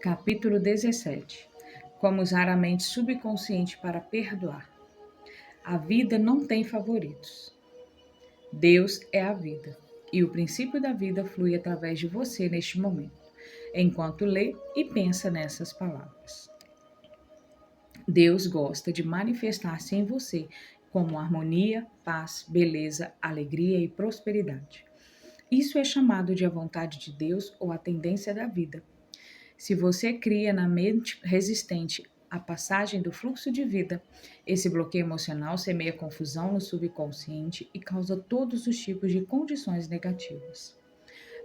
Capítulo 17. Como usar a mente subconsciente para perdoar. A vida não tem favoritos. Deus é a vida, e o princípio da vida flui através de você neste momento, enquanto lê e pensa nessas palavras. Deus gosta de manifestar-se em você como harmonia, paz, beleza, alegria e prosperidade. Isso é chamado de a vontade de Deus ou a tendência da vida. Se você cria na mente resistente a passagem do fluxo de vida, esse bloqueio emocional semeia confusão no subconsciente e causa todos os tipos de condições negativas.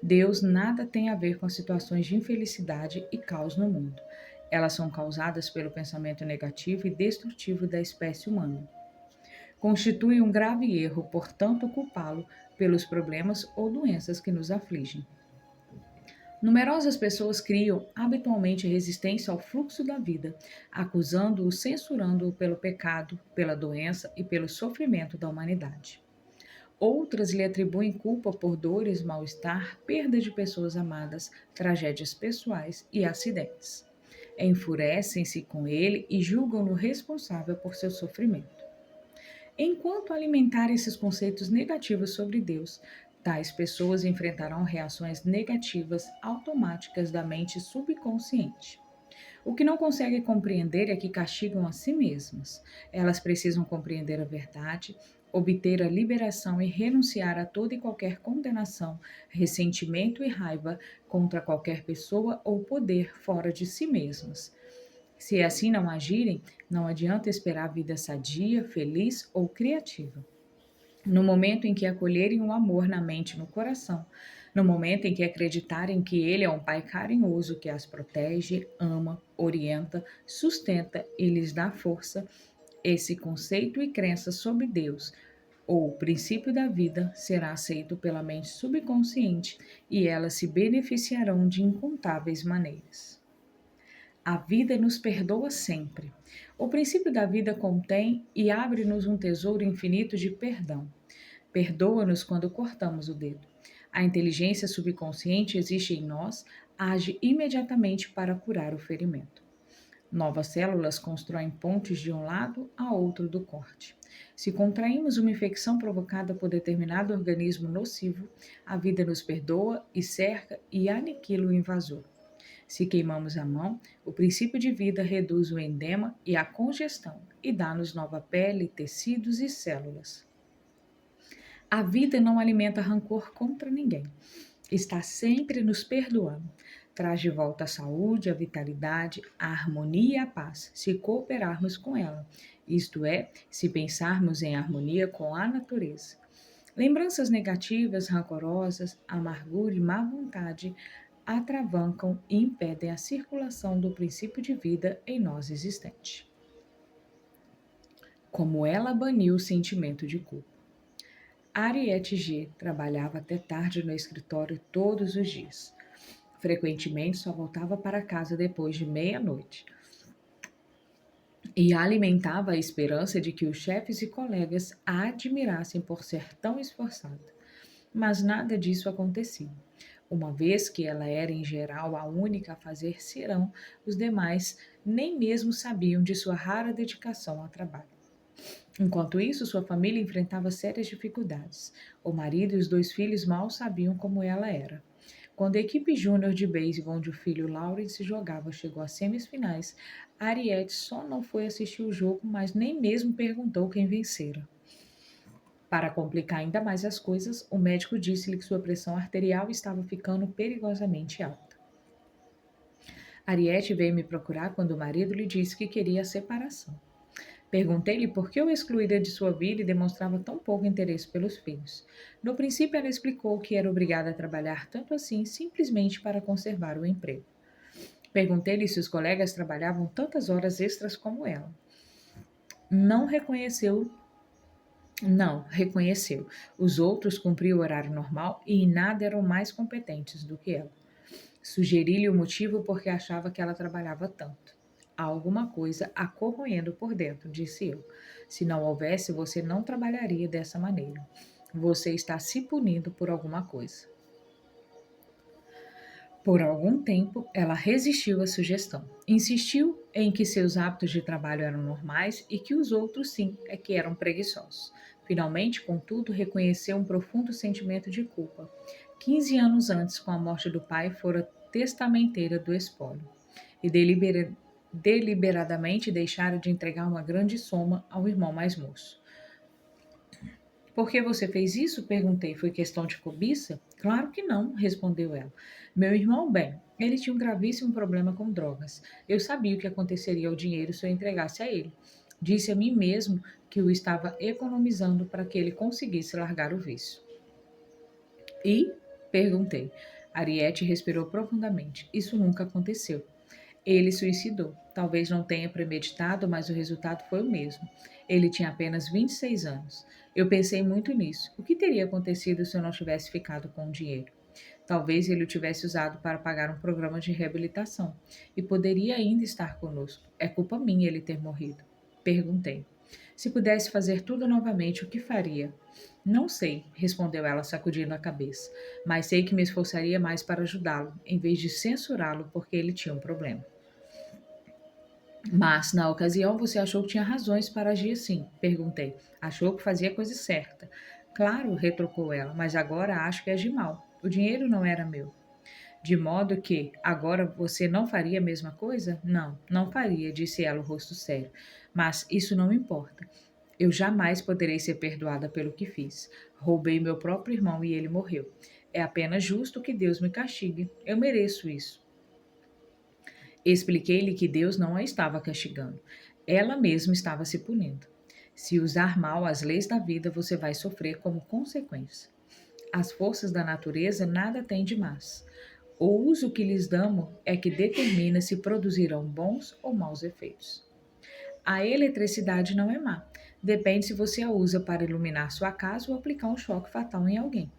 Deus nada tem a ver com situações de infelicidade e caos no mundo. Elas são causadas pelo pensamento negativo e destrutivo da espécie humana. Constitui um grave erro, portanto, culpá-lo pelos problemas ou doenças que nos afligem. Numerosas pessoas criam habitualmente resistência ao fluxo da vida, acusando-o, censurando-o pelo pecado, pela doença e pelo sofrimento da humanidade. Outras lhe atribuem culpa por dores, mal-estar, perda de pessoas amadas, tragédias pessoais e acidentes. Enfurecem-se com ele e julgam-no responsável por seu sofrimento. Enquanto alimentar esses conceitos negativos sobre Deus, tais pessoas enfrentarão reações negativas automáticas da mente subconsciente. O que não conseguem compreender é que castigam a si mesmas. Elas precisam compreender a verdade, obter a liberação e renunciar a toda e qualquer condenação, ressentimento e raiva contra qualquer pessoa ou poder fora de si mesmas. Se assim não agirem, não adianta esperar vida sadia, feliz ou criativa. No momento em que acolherem o amor na mente e no coração, no momento em que acreditarem que Ele é um Pai carinhoso que as protege, ama, orienta, sustenta e lhes dá força, esse conceito e crença sobre Deus, ou o princípio da vida, será aceito pela mente subconsciente e elas se beneficiarão de incontáveis maneiras. A vida nos perdoa sempre. O princípio da vida contém e abre-nos um tesouro infinito de perdão. Perdoa-nos quando cortamos o dedo. A inteligência subconsciente existe em nós, age imediatamente para curar o ferimento. Novas células constroem pontes de um lado a outro do corte. Se contraímos uma infecção provocada por determinado organismo nocivo, a vida nos perdoa e cerca e aniquila o invasor. Se queimamos a mão, o princípio de vida reduz o edema e a congestão e dá-nos nova pele, tecidos e células. A vida não alimenta rancor contra ninguém. Está sempre nos perdoando. Traz de volta a saúde, a vitalidade, a harmonia e a paz, se cooperarmos com ela, isto é, se pensarmos em harmonia com a natureza. Lembranças negativas, rancorosas, amargura e má vontade atravancam e impedem a circulação do princípio de vida em nós existente. Como ela baniu o sentimento de culpa. Ariete G trabalhava até tarde no escritório todos os dias. Frequentemente só voltava para casa depois de meia-noite. E alimentava a esperança de que os chefes e colegas a admirassem por ser tão esforçada. Mas nada disso acontecia. Uma vez que ela era, em geral, a única a fazer serão, os demais nem mesmo sabiam de sua rara dedicação ao trabalho. Enquanto isso, sua família enfrentava sérias dificuldades. O marido e os dois filhos mal sabiam como ela era. Quando a equipe júnior de beisebol onde o filho Lawrence jogava chegou às semifinais, Ariete só não foi assistir o jogo, mas nem mesmo perguntou quem vencera. Para complicar ainda mais as coisas, o médico disse-lhe que sua pressão arterial estava ficando perigosamente alta. Ariete veio me procurar quando o marido lhe disse que queria a separação. Perguntei-lhe por que o excluíra de sua vida e demonstrava tão pouco interesse pelos filhos. No princípio, ela explicou que era obrigada a trabalhar tanto assim simplesmente para conservar o emprego. Perguntei-lhe se os colegas trabalhavam tantas horas extras como ela. Não reconheceu. Os outros cumpriam o horário normal e em nada eram mais competentes do que ela. Sugeri-lhe o motivo porque achava que ela trabalhava tanto. Há alguma coisa a corroendo por dentro, disse eu. Se não houvesse, você não trabalharia dessa maneira. Você está se punindo por alguma coisa. Por algum tempo, ela resistiu à sugestão. Insistiu em que seus hábitos de trabalho eram normais e que os outros sim é que eram preguiçosos. Finalmente, contudo, reconheceu um profundo sentimento de culpa. 15 anos antes, com a morte do pai, fora testamenteira do espólio e deliberadamente deixara de entregar uma grande soma ao irmão mais moço. Por que você fez isso? Perguntei. Foi questão de cobiça? Claro que não, respondeu ela. Meu irmão, bem, ele tinha um gravíssimo problema com drogas. Eu sabia o que aconteceria ao dinheiro se eu entregasse a ele. Disse a mim mesmo que o estava economizando para que ele conseguisse largar o vício. E? Perguntei. Ariete respirou profundamente. Isso nunca aconteceu. Ele suicidou. Talvez não tenha premeditado, mas o resultado foi o mesmo. Ele tinha apenas 26 anos. Eu pensei muito nisso. O que teria acontecido se eu não tivesse ficado com o dinheiro? Talvez ele o tivesse usado para pagar um programa de reabilitação e poderia ainda estar conosco. É culpa minha ele ter morrido. Perguntei. Se pudesse fazer tudo novamente, o que faria? Não sei, respondeu ela, sacudindo a cabeça, mas sei que me esforçaria mais para ajudá-lo, em vez de censurá-lo porque ele tinha um problema. Mas, na ocasião, você achou que tinha razões para agir assim? Perguntei. Achou que fazia a coisa certa. Claro, retrucou ela, mas agora acho que agi mal. O dinheiro não era meu. De modo que, agora você não faria a mesma coisa? Não, não faria, disse ela, o rosto sério. Mas isso não importa. Eu jamais poderei ser perdoada pelo que fiz. Roubei meu próprio irmão e ele morreu. É apenas justo que Deus me castigue. Eu mereço isso. Expliquei-lhe que Deus não a estava castigando. Ela mesma estava se punindo. Se usar mal as leis da vida, você vai sofrer como consequência. As forças da natureza nada têm de más. O uso que lhes damos é que determina se produzirão bons ou maus efeitos. A eletricidade não é má. Depende se você a usa para iluminar sua casa ou aplicar um choque fatal em alguém.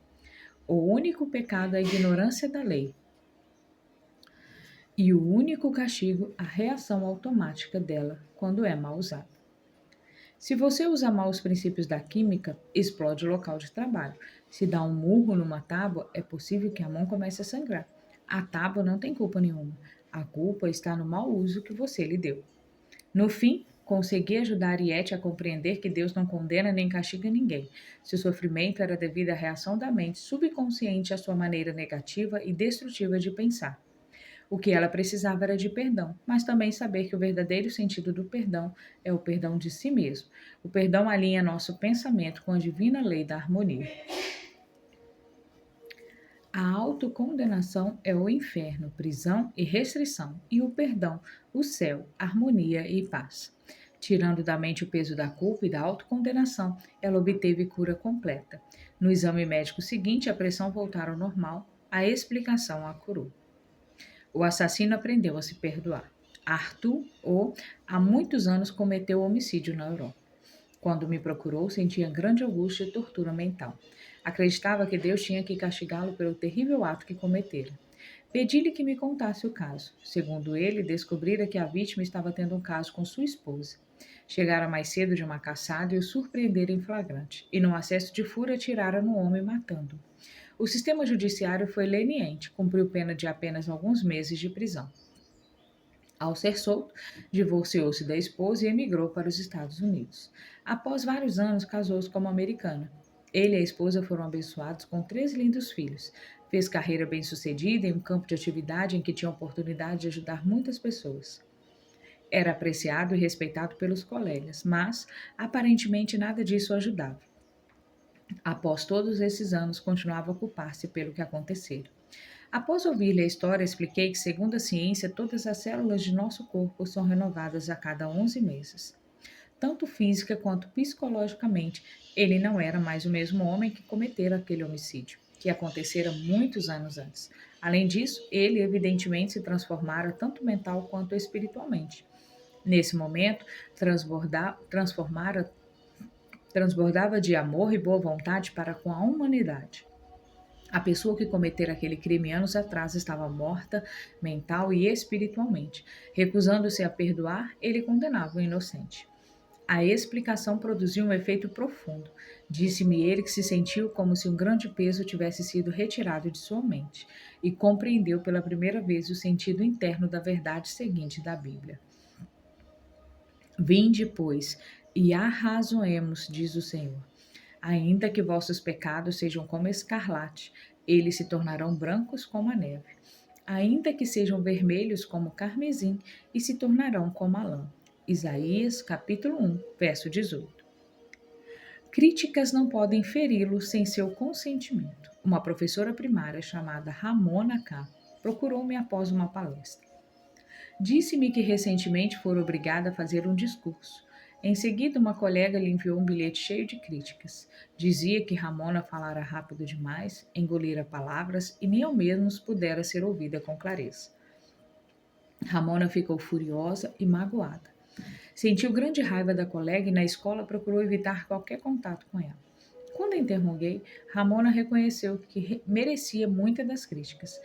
O único pecado é a ignorância da lei. E o único castigo, a reação automática dela quando é mal usada. Se você usa mal os princípios da química, explode o local de trabalho. Se dá um murro numa tábua, é possível que a mão comece a sangrar. A tábua não tem culpa nenhuma. A culpa está no mau uso que você lhe deu. No fim, consegui ajudar Ariete a compreender que Deus não condena nem castiga ninguém. Seu sofrimento era devido à reação da mente subconsciente à sua maneira negativa e destrutiva de pensar. O que ela precisava era de perdão, mas também saber que o verdadeiro sentido do perdão é o perdão de si mesmo. O perdão alinha nosso pensamento com a divina lei da harmonia. A autocondenação é o inferno, prisão e restrição, e o perdão, o céu, harmonia e paz. Tirando da mente o peso da culpa e da autocondenação, ela obteve cura completa. No exame médico seguinte, a pressão voltou ao normal, a explicação a curou. O assassino aprendeu a se perdoar. Arthur, há muitos anos cometeu homicídio na Europa. Quando me procurou, sentia grande angústia e tortura mental. Acreditava que Deus tinha que castigá-lo pelo terrível ato que cometera. Pedi-lhe que me contasse o caso. Segundo ele, descobrira que a vítima estava tendo um caso com sua esposa. Chegara mais cedo de uma caçada e o surpreendera em flagrante, e num acesso de fúria atirara no homem, matando-o. O sistema judiciário foi leniente, cumpriu pena de apenas alguns meses de prisão. Ao ser solto, divorciou-se da esposa e emigrou para os Estados Unidos. Após vários anos, casou-se com uma americana. Ele e a esposa foram abençoados com 3 lindos filhos. Fez carreira bem-sucedida em um campo de atividade em que tinha a oportunidade de ajudar muitas pessoas. Era apreciado e respeitado pelos colegas, mas aparentemente nada disso o ajudava. Após todos esses anos, continuava a culpar-se pelo que acontecera. Após ouvir-lhe a história, expliquei que, segundo a ciência, todas as células de nosso corpo são renovadas a cada 11 meses. Tanto física quanto psicologicamente, ele não era mais o mesmo homem que cometera aquele homicídio, que acontecera muitos anos antes. Além disso, ele evidentemente se transformara tanto mental quanto espiritualmente. Nesse momento, transbordava de amor e boa vontade para com a humanidade. A pessoa que cometera aquele crime anos atrás estava morta, mental e espiritualmente. Recusando-se a perdoar, ele condenava o inocente. A explicação produziu um efeito profundo. Disse-me ele que se sentiu como se um grande peso tivesse sido retirado de sua mente e compreendeu pela primeira vez o sentido interno da verdade seguinte da Bíblia. Vinde, pois, e arrazoemos, diz o Senhor. Ainda que vossos pecados sejam como escarlate, eles se tornarão brancos como a neve. Ainda que sejam vermelhos como o carmesim, e se tornarão como a lã. Isaías, capítulo 1, verso 18. Críticas não podem feri-lo sem seu consentimento. Uma professora primária chamada Ramona K. procurou-me após uma palestra. Disse-me que recentemente fora obrigada a fazer um discurso. Em seguida, uma colega lhe enviou um bilhete cheio de críticas. Dizia que Ramona falara rápido demais, engolira palavras e nem ao menos pudera ser ouvida com clareza. Ramona ficou furiosa e magoada. Sentiu grande raiva da colega e na escola procurou evitar qualquer contato com ela. Quando a interroguei, Ramona reconheceu que merecia muitas das críticas.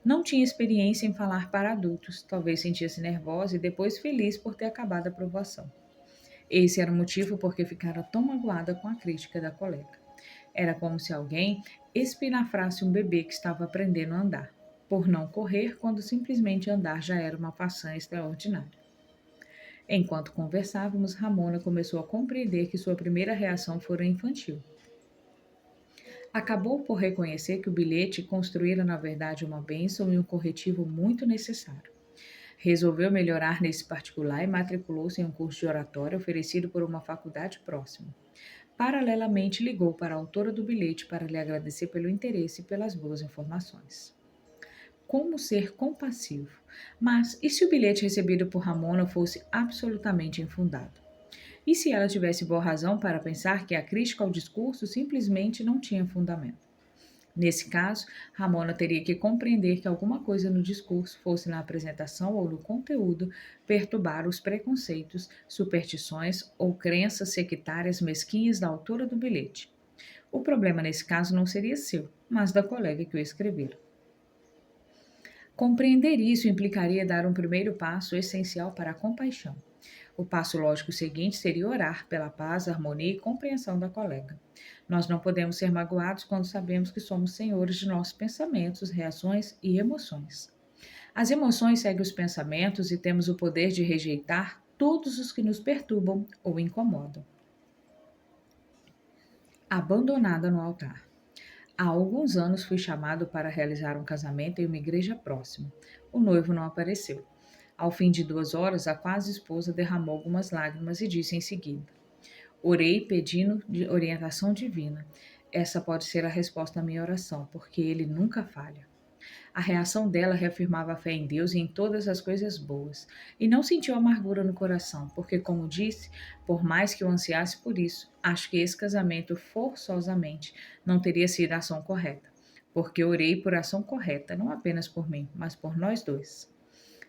Não tinha experiência em falar para adultos, talvez sentia-se nervosa e depois feliz por ter acabado a provação. Esse era o motivo por que ficara tão magoada com a crítica da colega. Era como se alguém espinafrasse um bebê que estava aprendendo a andar, por não correr quando simplesmente andar já era uma façanha extraordinária. Enquanto conversávamos, Ramona começou a compreender que sua primeira reação fora infantil. Acabou por reconhecer que o bilhete construíra na verdade uma bênção e um corretivo muito necessário. Resolveu melhorar nesse particular e matriculou-se em um curso de oratória oferecido por uma faculdade próxima. Paralelamente, ligou para a autora do bilhete para lhe agradecer pelo interesse e pelas boas informações. Como ser compassivo? Mas e se o bilhete recebido por Ramona fosse absolutamente infundado? E se ela tivesse boa razão para pensar que a crítica ao discurso simplesmente não tinha fundamento? Nesse caso, Ramona teria que compreender que alguma coisa no discurso, fosse na apresentação ou no conteúdo, perturbar os preconceitos, superstições ou crenças sectárias mesquinhas da autora do bilhete. O problema nesse caso não seria seu, mas da colega que o escrevera. Compreender isso implicaria dar um primeiro passo essencial para a compaixão. O passo lógico seguinte seria orar pela paz, harmonia e compreensão da colega. Nós não podemos ser magoados quando sabemos que somos senhores de nossos pensamentos, reações e emoções. As emoções seguem os pensamentos e temos o poder de rejeitar todos os que nos perturbam ou incomodam. Abandonada no altar. Há alguns anos fui chamado para realizar um casamento em uma igreja próxima. O noivo não apareceu. Ao fim de 2 horas, a quase esposa derramou algumas lágrimas e disse em seguida: orei pedindo orientação divina. Essa pode ser a resposta à minha oração, porque ele nunca falha. A reação dela reafirmava a fé em Deus e em todas as coisas boas, e não sentiu amargura no coração, porque, como disse, por mais que eu ansiasse por isso, acho que esse casamento forçosamente não teria sido a ação correta, porque orei por ação correta, não apenas por mim, mas por nós dois.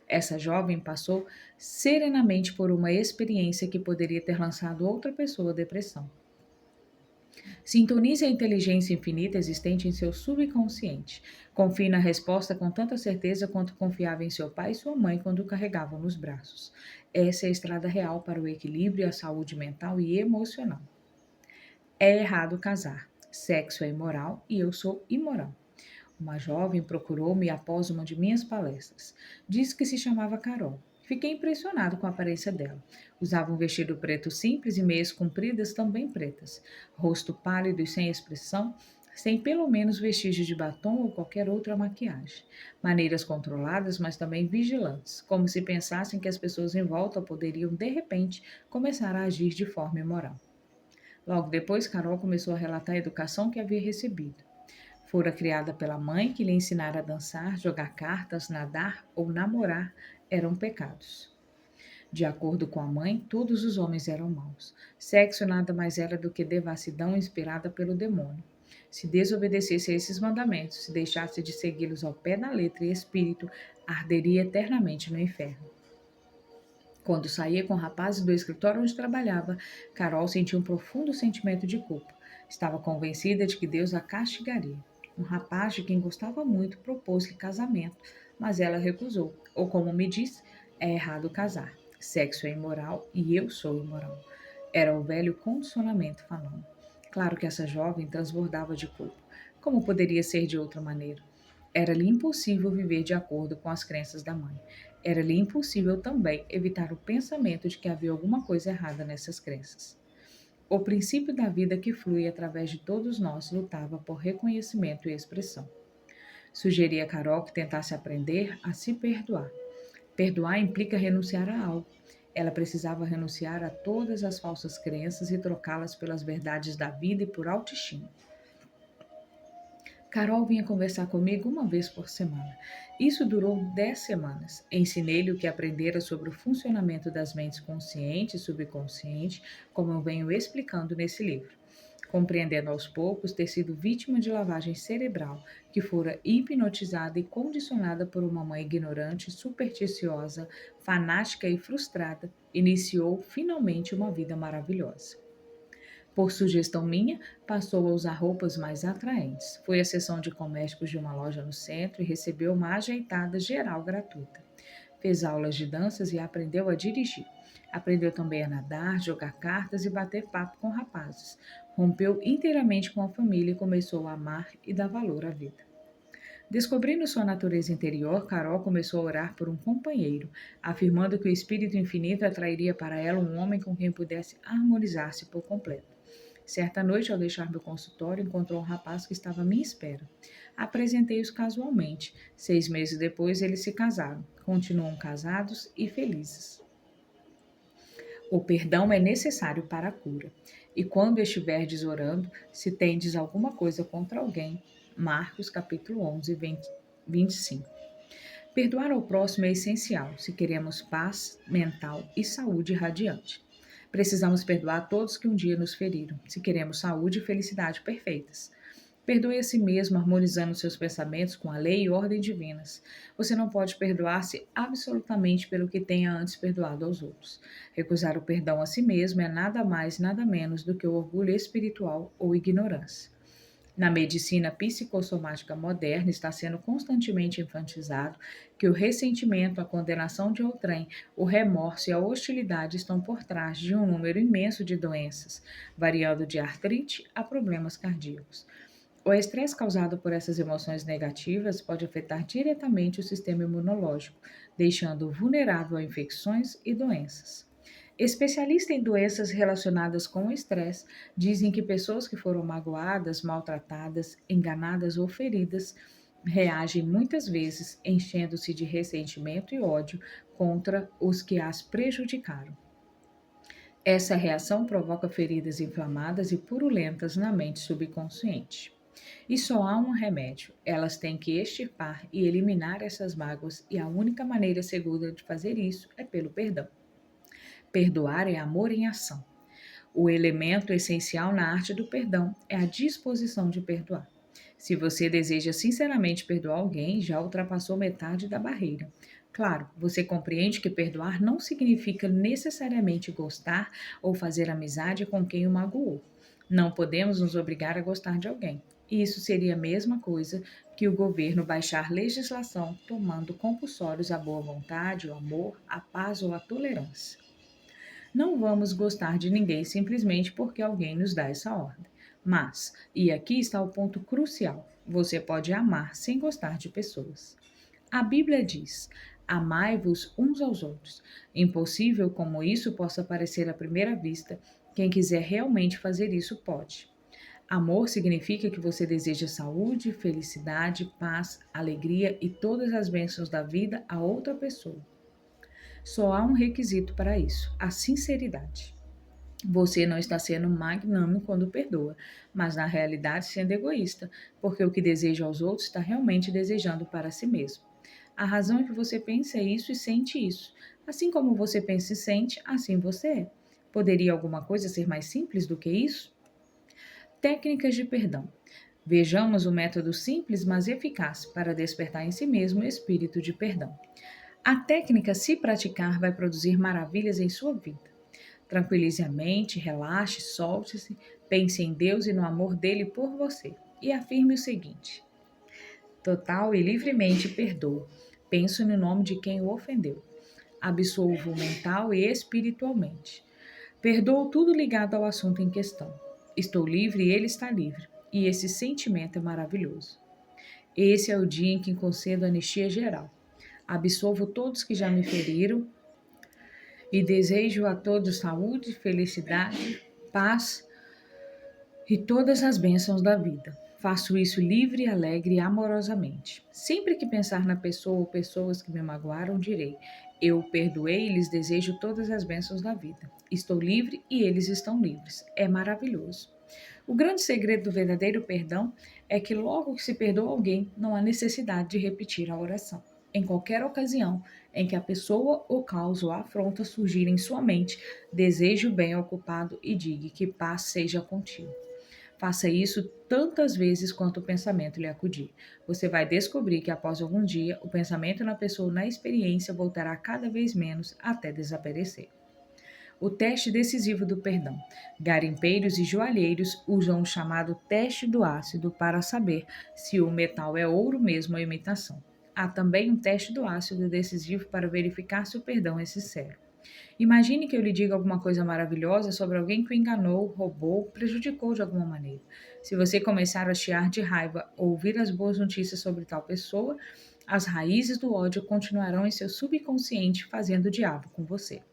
Essa jovem passou serenamente por uma experiência que poderia ter lançado outra pessoa à depressão. Sintonize a inteligência infinita existente em seu subconsciente. Confie na resposta com tanta certeza quanto confiava em seu pai e sua mãe quando o carregavam nos braços. Essa é a estrada real para o equilíbrio e a saúde mental e emocional. É errado casar. Sexo é imoral e eu sou imoral. Uma jovem procurou-me após uma de minhas palestras. Disse que se chamava Carol. Fiquei impressionado com a aparência dela. Usava um vestido preto simples e meias compridas também pretas. Rosto pálido e sem expressão, sem pelo menos vestígios de batom ou qualquer outra maquiagem. Maneiras controladas, mas também vigilantes, como se pensassem que as pessoas em volta poderiam, de repente, começar a agir de forma imoral. Logo depois, Carol começou a relatar a educação que havia recebido. Fora criada pela mãe que lhe ensinara a dançar, jogar cartas, nadar ou namorar eram pecados. De acordo com a mãe, todos os homens eram maus. Sexo nada mais era do que devassidão inspirada pelo demônio. Se desobedecesse a esses mandamentos, se deixasse de segui-los ao pé da letra e espírito, arderia eternamente no inferno. Quando saía com rapazes do escritório onde trabalhava, Carol sentia um profundo sentimento de culpa. Estava convencida de que Deus a castigaria. Um rapaz de quem gostava muito propôs-lhe casamento, mas ela recusou. Ou como me disse, é errado casar. Sexo é imoral e eu sou imoral. Era o velho condicionamento falando. Claro que essa jovem transbordava de culpa. Como poderia ser de outra maneira? Era-lhe impossível viver de acordo com as crenças da mãe. Era-lhe impossível também evitar o pensamento de que havia alguma coisa errada nessas crenças. O princípio da vida que flui através de todos nós lutava por reconhecimento e expressão. Sugeri a Carol que tentasse aprender a se perdoar. Perdoar implica renunciar a algo. Ela precisava renunciar a todas as falsas crenças e trocá-las pelas verdades da vida e por autoestima. Carol vinha conversar comigo uma vez por semana. Isso durou 10 semanas. Ensinei-lhe o que aprendera sobre o funcionamento das mentes consciente e subconsciente, como eu venho explicando nesse livro. Compreendendo aos poucos ter sido vítima de lavagem cerebral, que fora hipnotizada e condicionada por uma mãe ignorante, supersticiosa, fanática e frustrada, iniciou finalmente uma vida maravilhosa. Por sugestão minha, passou a usar roupas mais atraentes. Foi à sessão de cosméticos de uma loja no centro e recebeu uma ajeitada geral gratuita. Fez aulas de danças e aprendeu a dirigir. Aprendeu também a nadar, jogar cartas e bater papo com rapazes. Rompeu inteiramente com a família e começou a amar e dar valor à vida. Descobrindo sua natureza interior, Carol começou a orar por um companheiro, afirmando que o Espírito Infinito atrairia para ela um homem com quem pudesse harmonizar-se por completo. Certa noite, ao deixar meu consultório, encontrou um rapaz que estava à minha espera. Apresentei-os casualmente. 6 meses depois, eles se casaram. Continuam casados e felizes. O perdão é necessário para a cura. E quando estiverdes orando, se tendes alguma coisa contra alguém, Marcos capítulo 11, 25. Perdoar ao próximo é essencial se queremos paz mental e saúde radiante. Precisamos perdoar todos que um dia nos feriram, se queremos saúde e felicidade perfeitas. Perdoe a si mesmo, harmonizando seus pensamentos com a lei e ordem divinas. Você não pode perdoar-se absolutamente pelo que tenha antes perdoado aos outros. Recusar o perdão a si mesmo é nada mais, nada menos do que o orgulho espiritual ou ignorância. Na medicina psicossomática moderna, está sendo constantemente enfatizado que o ressentimento, a condenação de outrem, o remorso e a hostilidade estão por trás de um número imenso de doenças, variando de artrite a problemas cardíacos. O estresse causado por essas emoções negativas pode afetar diretamente o sistema imunológico, deixando-o vulnerável a infecções e doenças. Especialistas em doenças relacionadas com o estresse dizem que pessoas que foram magoadas, maltratadas, enganadas ou feridas reagem muitas vezes enchendo-se de ressentimento e ódio contra os que as prejudicaram. Essa reação provoca feridas inflamadas e purulentas na mente subconsciente. E só há um remédio. Elas têm que extirpar e eliminar essas mágoas, e a única maneira segura de fazer isso é pelo perdão. Perdoar é amor em ação. O elemento essencial na arte do perdão é a disposição de perdoar. Se você deseja sinceramente perdoar alguém, já ultrapassou metade da barreira. Claro, você compreende que perdoar não significa necessariamente gostar ou fazer amizade com quem o magoou. Não podemos nos obrigar a gostar de alguém. E isso seria a mesma coisa que o governo baixar legislação tomando compulsórios a boa vontade, o amor, a paz ou a tolerância. Não vamos gostar de ninguém simplesmente porque alguém nos dá essa ordem. Mas, e aqui está o ponto crucial, você pode amar sem gostar de pessoas. A Bíblia diz: amai-vos uns aos outros. Impossível como isso possa parecer à primeira vista, quem quiser realmente fazer isso pode. Amor significa que você deseja saúde, felicidade, paz, alegria e todas as bênçãos da vida a outra pessoa. Só há um requisito para isso: a sinceridade. Você não está sendo magnânimo quando perdoa, mas na realidade sendo egoísta, porque o que deseja aos outros está realmente desejando para si mesmo. A razão é que você pensa isso e sente isso. Assim como você pensa e sente, assim você é. Poderia alguma coisa ser mais simples do que isso? Técnicas de perdão. Vejamos o método simples, mas eficaz para despertar em si mesmo o espírito de perdão. A técnica, se praticar, vai produzir maravilhas em sua vida. Tranquilize a mente, relaxe, solte-se, pense em Deus e no amor dele por você. E afirme o seguinte: total e livremente perdoa. Penso no nome de quem o ofendeu. Absolvo mental e espiritualmente. Perdoo tudo ligado ao assunto em questão. Estou livre e ele está livre. E esse sentimento é maravilhoso. Esse é o dia em que concedo anistia geral. Absolvo todos que já me feriram e desejo a todos saúde, felicidade, paz e todas as bênçãos da vida. Faço isso livre, alegre e amorosamente. Sempre que pensar na pessoa ou pessoas que me magoaram, direi: eu o perdoei e lhes desejo todas as bênçãos da vida. Estou livre e eles estão livres. É maravilhoso. O grande segredo do verdadeiro perdão é que logo que se perdoa alguém, não há necessidade de repetir a oração. Em qualquer ocasião em que a pessoa, o caos ou a afronta surgir em sua mente, deseje o bem ao culpado e diga que paz seja contigo. Faça isso tantas vezes quanto o pensamento lhe acudir. Você vai descobrir que após algum dia, o pensamento na pessoa ou na experiência voltará cada vez menos até desaparecer. O teste decisivo do perdão. Garimpeiros e joalheiros usam o chamado teste do ácido para saber se o metal é ouro mesmo ou imitação. Há também um teste do ácido decisivo para verificar se o perdão é sincero. Imagine que eu lhe diga alguma coisa maravilhosa sobre alguém que o enganou, roubou, prejudicou de alguma maneira. Se você começar a chiar de raiva ou ouvir as boas notícias sobre tal pessoa, as raízes do ódio continuarão em seu subconsciente fazendo o diabo com você.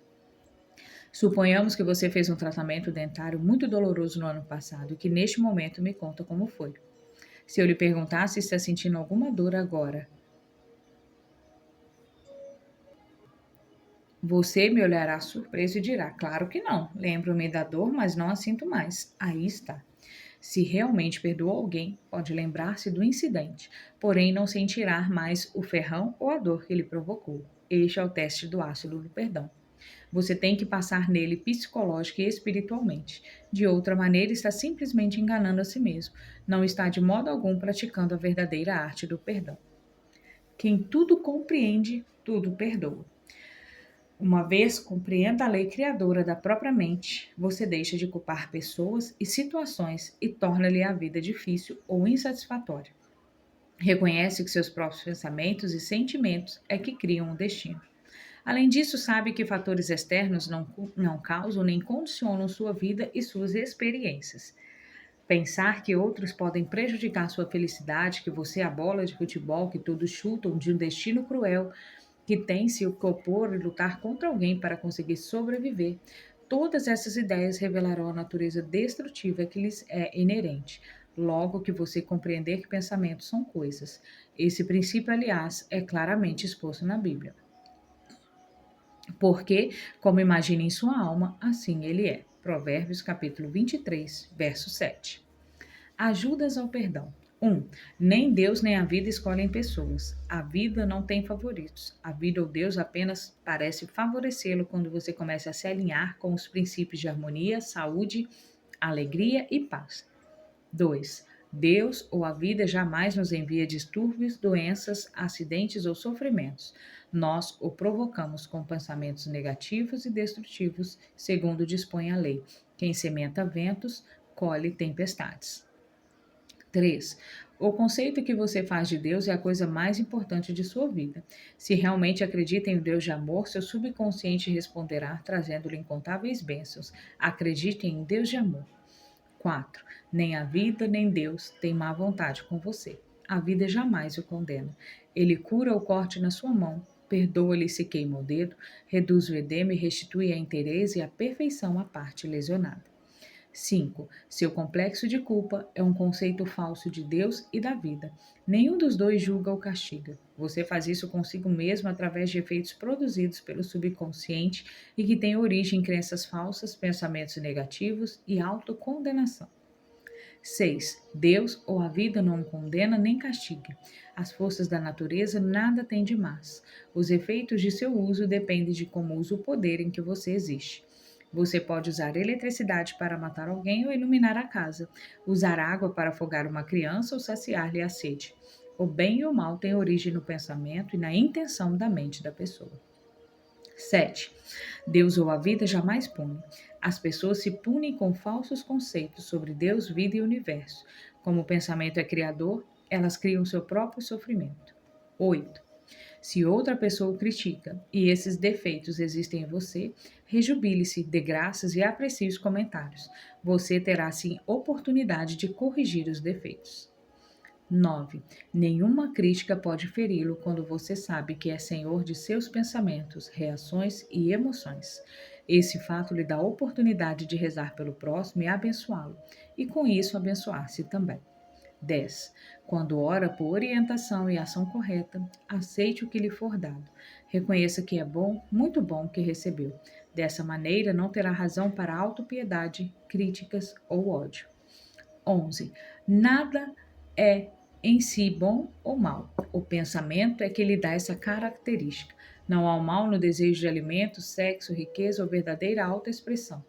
Suponhamos que você fez um tratamento dentário muito doloroso no ano passado e que neste momento me conta como foi. Se eu lhe perguntar se está sentindo alguma dor agora, você me olhará surpreso e dirá: claro que não. Lembro-me da dor, mas não a sinto mais. Aí está. Se realmente perdoou alguém, pode lembrar-se do incidente, porém não sentirá mais o ferrão ou a dor que ele provocou. Este é o teste do ácido do perdão. Você tem que passar nele psicológica e espiritualmente. De outra maneira, está simplesmente enganando a si mesmo. Não está de modo algum praticando a verdadeira arte do perdão. Quem tudo compreende, tudo perdoa. Uma vez compreenda a lei criadora da própria mente, você deixa de culpar pessoas e situações e torna-lhe a vida difícil ou insatisfatória. Reconhece que seus próprios pensamentos e sentimentos é que criam o destino. Além disso, sabe que fatores externos não causam nem condicionam sua vida e suas experiências. Pensar que outros podem prejudicar sua felicidade, que você é a bola de futebol que todos chutam de um destino cruel, que tem se opor e lutar contra alguém para conseguir sobreviver. Todas essas ideias revelarão a natureza destrutiva que lhes é inerente. Logo que você compreender que pensamentos são coisas. Esse princípio, aliás, é claramente exposto na Bíblia. Porque, como imagina em sua alma, assim ele é. Provérbios capítulo 23, verso 7. Ajudas ao perdão. 1. Nem Deus nem a vida escolhem pessoas. A vida não tem favoritos. A vida ou Deus apenas parece favorecê-lo quando você começa a se alinhar com os princípios de harmonia, saúde, alegria e paz. 2. Deus ou a vida jamais nos envia distúrbios, doenças, acidentes ou sofrimentos. Nós o provocamos com pensamentos negativos e destrutivos, segundo dispõe a lei. Quem sementa ventos, colhe tempestades. 3. O conceito que você faz de Deus é a coisa mais importante de sua vida. Se realmente acredita em um Deus de amor, seu subconsciente responderá, trazendo-lhe incontáveis bênçãos. Acredite em um Deus de amor. 4. Nem a vida, nem Deus têm má vontade com você. A vida jamais o condena. Ele cura o corte na sua mão, perdoa-lhe se queima o dedo, reduz o edema e restitui a inteireza e a perfeição à parte lesionada. 5. Seu complexo de culpa é um conceito falso de Deus e da vida. Nenhum dos dois julga ou castiga. Você faz isso consigo mesmo através de efeitos produzidos pelo subconsciente e que têm origem em crenças falsas, pensamentos negativos e autocondenação. 6. Deus ou a vida não o condena nem castiga. As forças da natureza nada têm de más. Os efeitos de seu uso dependem de como usa o poder em que você existe. Você pode usar eletricidade para matar alguém ou iluminar a casa, usar água para afogar uma criança ou saciar-lhe a sede. O bem e o mal têm origem no pensamento e na intenção da mente da pessoa. 7. Deus ou a vida jamais pune. As pessoas se punem com falsos conceitos sobre Deus, vida e universo. Como o pensamento é criador, elas criam seu próprio sofrimento. 8. Se outra pessoa o critica e esses defeitos existem em você, rejubile-se, dê graças e aprecie os comentários. Você terá, sim, oportunidade de corrigir os defeitos. 9. Nenhuma crítica pode feri-lo quando você sabe que é senhor de seus pensamentos, reações e emoções. Esse fato lhe dá a oportunidade de rezar pelo próximo e abençoá-lo, e com isso abençoar-se também. 10. Quando ora por orientação e ação correta, aceite o que lhe for dado. Reconheça que é bom, muito bom que recebeu. Dessa maneira, não terá razão para autopiedade, críticas ou ódio. 11. Nada é em si bom ou mal. O pensamento é que lhe dá essa característica. Não há o mal no desejo de alimento, sexo, riqueza ou verdadeira autoexpressão.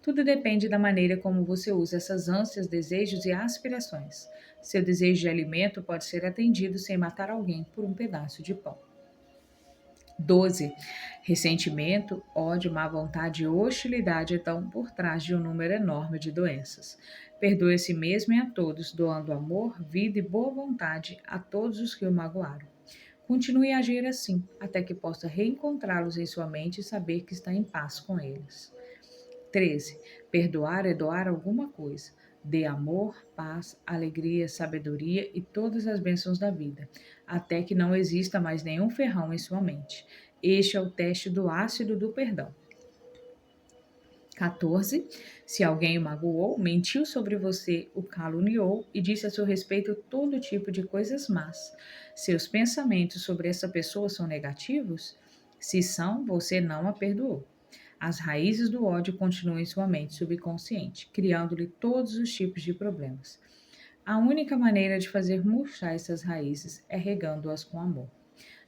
Tudo depende da maneira como você usa essas ânsias, desejos e aspirações. Seu desejo de alimento pode ser atendido sem matar alguém por um pedaço de pão. 12. Ressentimento, ódio, má vontade e hostilidade estão por trás de um número enorme de doenças. Perdoe a si mesmo e a todos, doando amor, vida e boa vontade a todos os que o magoaram. Continue a agir assim, até que possa reencontrá-los em sua mente e saber que está em paz com eles. 13. Perdoar é doar alguma coisa. Dê amor, paz, alegria, sabedoria e todas as bênçãos da vida, até que não exista mais nenhum ferrão em sua mente. Este é o teste do ácido do perdão. 14. Se alguém o magoou, mentiu sobre você, o caluniou e disse a seu respeito todo tipo de coisas más. Seus pensamentos sobre essa pessoa são negativos? Se são, você não a perdoou. As raízes do ódio continuam em sua mente subconsciente, criando-lhe todos os tipos de problemas. A única maneira de fazer murchar essas raízes é regando-as com amor.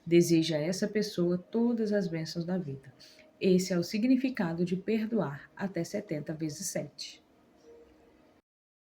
Deseja a essa pessoa todas as bênçãos da vida. Esse é o significado de perdoar até 70 vezes 7.